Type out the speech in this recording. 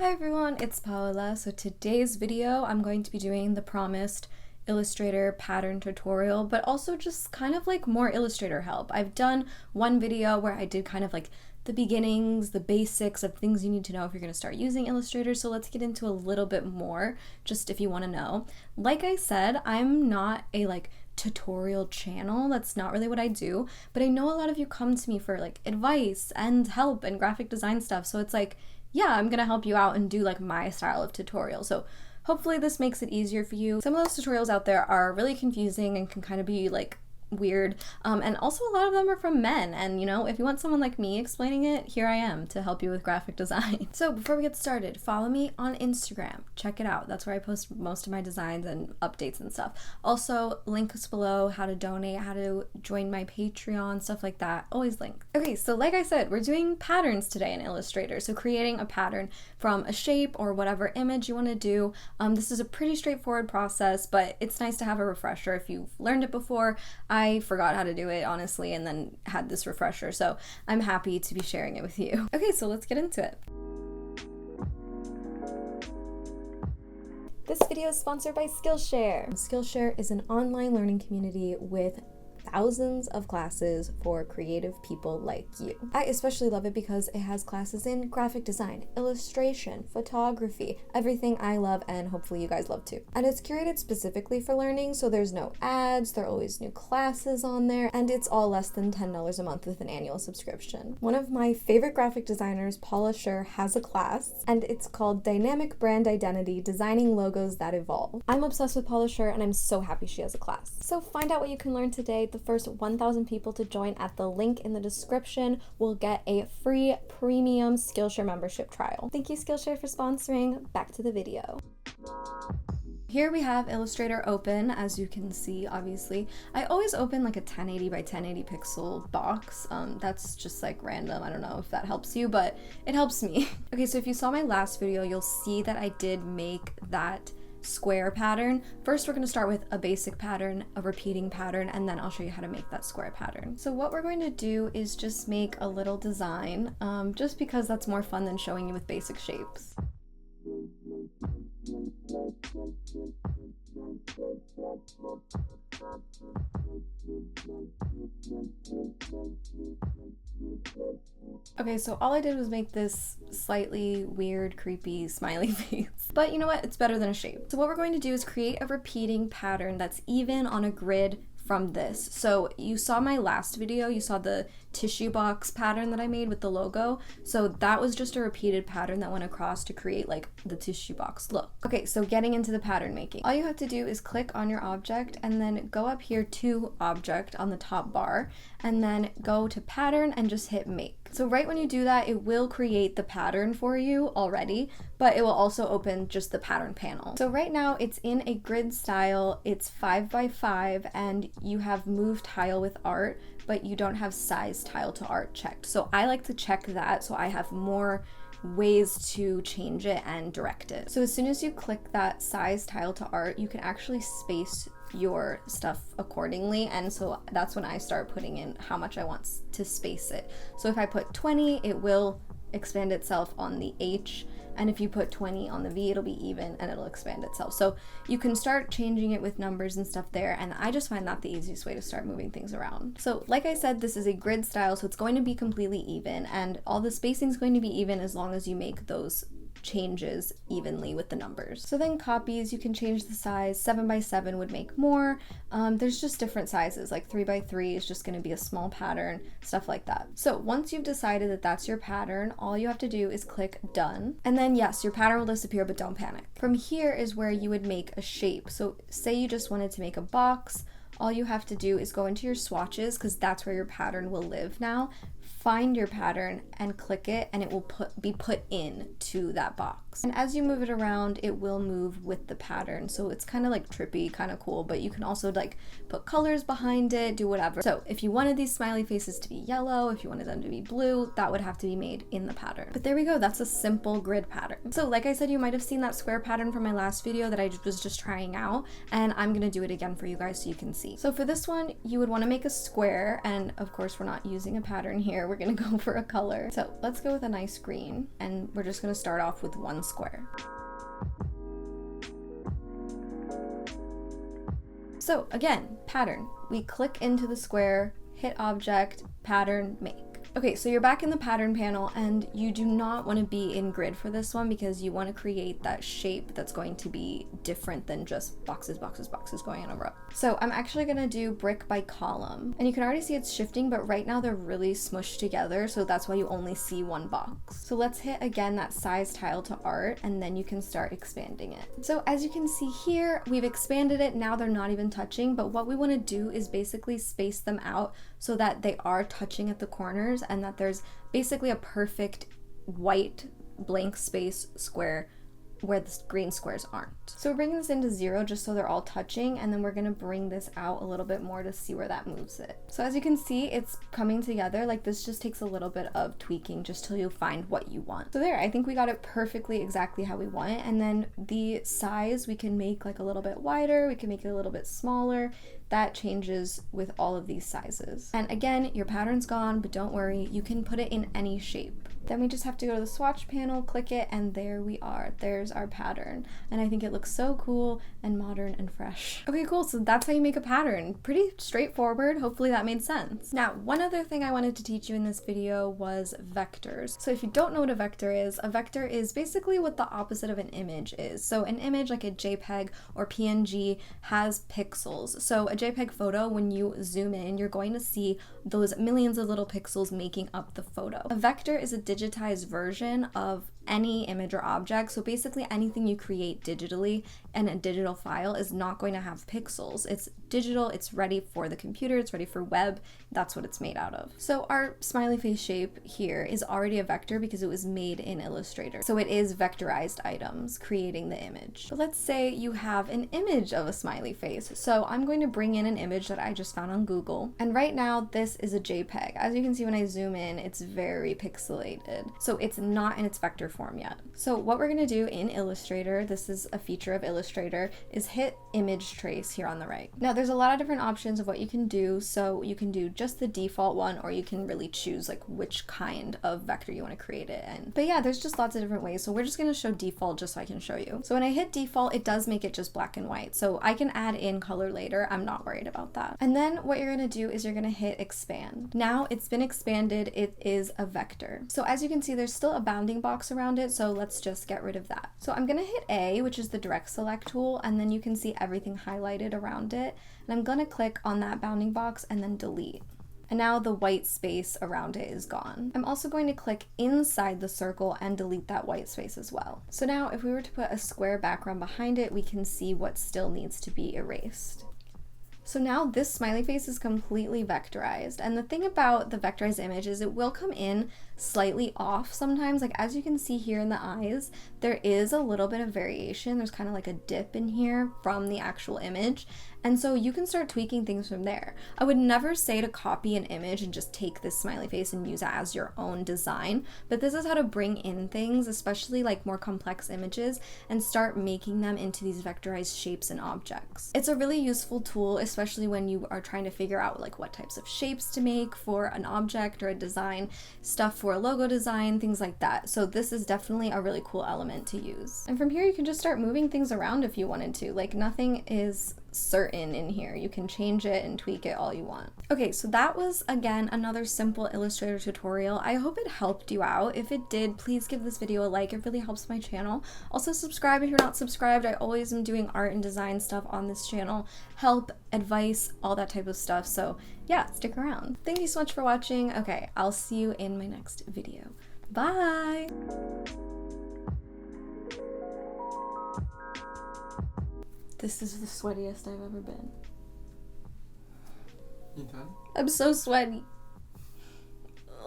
Hi everyone, it's Paola. So today's video, I'm going to be doing the promised Illustrator pattern tutorial, but also just kind of like more Illustrator help. I've done one video where I did kind of like the beginnings, the basics of things you need to know if you're going to start using Illustrator. So let's get into a little bit more, just if you want to know. Like I said, I'm not a tutorial channel. That's not really what I do, but I know a lot of you come to me for like advice and help and graphic design stuff. So it's like, yeah, I'm gonna help you out and do like my style of tutorial. So hopefully this makes it easier for you. Some of those tutorials out there are really confusing and can kind of be like weird, and also a lot of them are from men, and you know, if you want someone like me explaining it, here I am to help you with graphic design. So before we get started, follow me on Instagram, check it out. That's where I post most of my designs and updates and stuff. Also, links below, how to donate, how to join my Patreon, stuff like that, always linked. Okay, so like I said, we're doing patterns today in Illustrator, so creating a pattern from a shape or whatever image you want to do. This is a pretty straightforward process, but it's nice to have a refresher if you've learned it before. I forgot how to do it, honestly, and then had this refresher, so I'm happy to be sharing it with you. Okay, so let's get into it. This video is sponsored by Skillshare. Skillshare is an online learning community with thousands of classes for creative people like you. I especially love it because it has classes in graphic design, illustration, photography, everything I love and hopefully you guys love too. And it's curated specifically for learning, so there's no ads, there are always new classes on there, and it's all less than $10 a month with an annual subscription. One of my favorite graphic designers, Paola Kassa, has a class, and it's called Dynamic Brand Identity, Designing Logos That Evolve. I'm obsessed with Paola Kassa and I'm so happy she has a class. So find out what you can learn today. The first 1,000 people to join at the link in the description will get a free premium Skillshare membership trial. Thank you, Skillshare, for sponsoring. Back to the video. Here we have Illustrator open, as you can see, obviously. I always open like a 1080 by 1080 pixel box. That's just like random. I don't know if that helps you, but it helps me. Okay, so if you saw my last video, you'll see that I did make that square pattern. First, we're going to start with a basic pattern, a repeating pattern, and then I'll show you how to make that square pattern. So what we're going to do is just make a little design, just because that's more fun than showing you with basic shapes. Okay, so all I did was make this slightly weird, creepy, smiley face. But you know what? It's better than a shape. So what we're going to do is create a repeating pattern that's even on a grid from this. So you saw my last video, you saw the tissue box pattern that I made with the logo. So that was just a repeated pattern that went across to create like the tissue box look. Okay, so getting into the pattern making. All you have to do is click on your object and then go up here to object on the top bar and then go to pattern and just hit make. So right when you do that, it will create the pattern for you already, but it will also open just the pattern panel. So right now it's in a grid style, it's 5 by 5, and you have move tile with art, but you don't have size tile to art checked. So I like to check that so I have more ways to change it and direct it. So as soon as you click that size tile to art, you can actually space your stuff accordingly, and so that's when I start putting in how much I want to space it. So if I put 20, it will expand itself on the H, and if you put 20 on the V, it'll be even and it'll expand itself. So you can start changing it with numbers and stuff there, and I just find that the easiest way to start moving things around. So like I said, this is a grid style, so it's going to be completely even, and all the spacing is going to be even as long as you make those changes evenly with the numbers. So then copies, you can change the size. 7 by 7 would make more. There's just different sizes, like 3 by 3 is just going to be a small pattern, stuff like that. So once you've decided that that's your pattern, all you have to do is click done, and then yes, your pattern will disappear, but don't panic. From here is where you would make a shape. So say you just wanted to make a box, all you have to do is go into your swatches, because that's where your pattern will live now. Find your pattern and click it, and it will be put in to that box. And as you move it around, it will move with the pattern. So it's kind of like trippy, kind of cool, but you can also like put colors behind it, do whatever. So if you wanted these smiley faces to be yellow, if you wanted them to be blue, that would have to be made in the pattern. But there we go, that's a simple grid pattern. So like I said, you might have seen that square pattern from my last video that I was just trying out, and I'm gonna do it again for you guys so you can see. So for this one, you would want to make a square, and of course we're not using a pattern here. here, we're gonna go for a color. So let's go with a nice green, and we're just gonna start off with one square. So again, pattern. We click into the square, hit object, pattern, make. Okay, so you're back in the pattern panel, and you do not want to be in grid for this one because you want to create that shape that's going to be different than just boxes, boxes, boxes going in a row. So I'm actually going to do brick by column, and you can already see it's shifting, but right now they're really smushed together, so that's why you only see one box. So let's hit again that size tile to art, and then you can start expanding it. So as you can see here, we've expanded it. Now they're not even touching, but what we want to do is basically space them out so that they are touching at the corners and that there's basically a perfect white blank space square where the green squares aren't. So we're bringing this into 0 just so they're all touching, and then we're gonna bring this out a little bit more to see where that moves it. So as you can see, it's coming together. Like, this just takes a little bit of tweaking just till you find what you want. So there, I think we got it perfectly exactly how we want it. And then the size we can make like a little bit wider, we can make it a little bit smaller. That changes with all of these sizes. And again, your pattern's gone, but don't worry, you can put it in any shape. Then we just have to go to the swatch panel, click it, and there we are. There's our pattern. And I think it looks so cool and modern and fresh. Okay, cool, so that's how you make a pattern. Pretty straightforward. Hopefully that made sense. Now, one other thing I wanted to teach you in this video was vectors. So if you don't know what a vector is basically what the opposite of an image is. So an image like a JPEG or PNG has pixels. So a JPEG photo, when you zoom in, you're going to see those millions of little pixels making up the photo. A vector is a digitized version of any image or object. So basically anything you create digitally in a digital file is not going to have pixels. It's digital, it's ready for the computer, it's ready for web, that's what it's made out of. So our smiley face shape here is already a vector because it was made in Illustrator. So it is vectorized items creating the image. But let's say you have an image of a smiley face. So I'm going to bring in an image that I just found on Google. And right now this is a JPEG. As you can see when I zoom in, it's very pixelated. So it's not in its vector form yet. So what we're gonna do in Illustrator, this is a feature of Illustrator, is hit image trace here on the right. Now there's a lot of different options of what you can do. So you can do just the default one, or you can really choose like which kind of vector you want to create it in. But yeah, there's just lots of different ways. So we're just gonna show default just so I can show you. So when I hit default, it does make it just black and white. So I can add in color later. I'm not worried about that. And then what you're gonna do is you're gonna hit expand. Now it's been expanded, it is a vector. So as you can see, there's still a bounding box around it, so let's just get rid of that. So I'm gonna hit A, which is the direct select tool, and then you can see everything highlighted around it. And I'm gonna click on that bounding box and then delete. And now the white space around it is gone. I'm also going to click inside the circle and delete that white space as well. So now if we were to put a square background behind it, we can see what still needs to be erased. So now this smiley face is completely vectorized. And the thing about the vectorized image is it will come in slightly off sometimes. Like as you can see here in the eyes, there is a little bit of variation. There's kind of like a dip in here from the actual image. And so you can start tweaking things from there. I would never say to copy an image and just take this smiley face and use it as your own design, but this is how to bring in things, especially like more complex images, and start making them into these vectorized shapes and objects. It's a really useful tool, especially when you are trying to figure out like what types of shapes to make for an object or a design, stuff for a logo design, things like that. So this is definitely a really cool element to use. And from here you can just start moving things around if you wanted to. Like nothing is certain in here. You can change it and tweak it all you want. Okay, so that was again another simple Illustrator tutorial. I hope it helped you out. If it did, please give this video a like. It really helps my channel. Also subscribe if you're not subscribed. I always am doing art and design stuff on this channel. Help, advice, all that type of stuff. So yeah, stick around. Thank you so much for watching. Okay, I'll see you in my next video. Bye! This is the sweatiest I've ever been. You done? I'm so sweaty.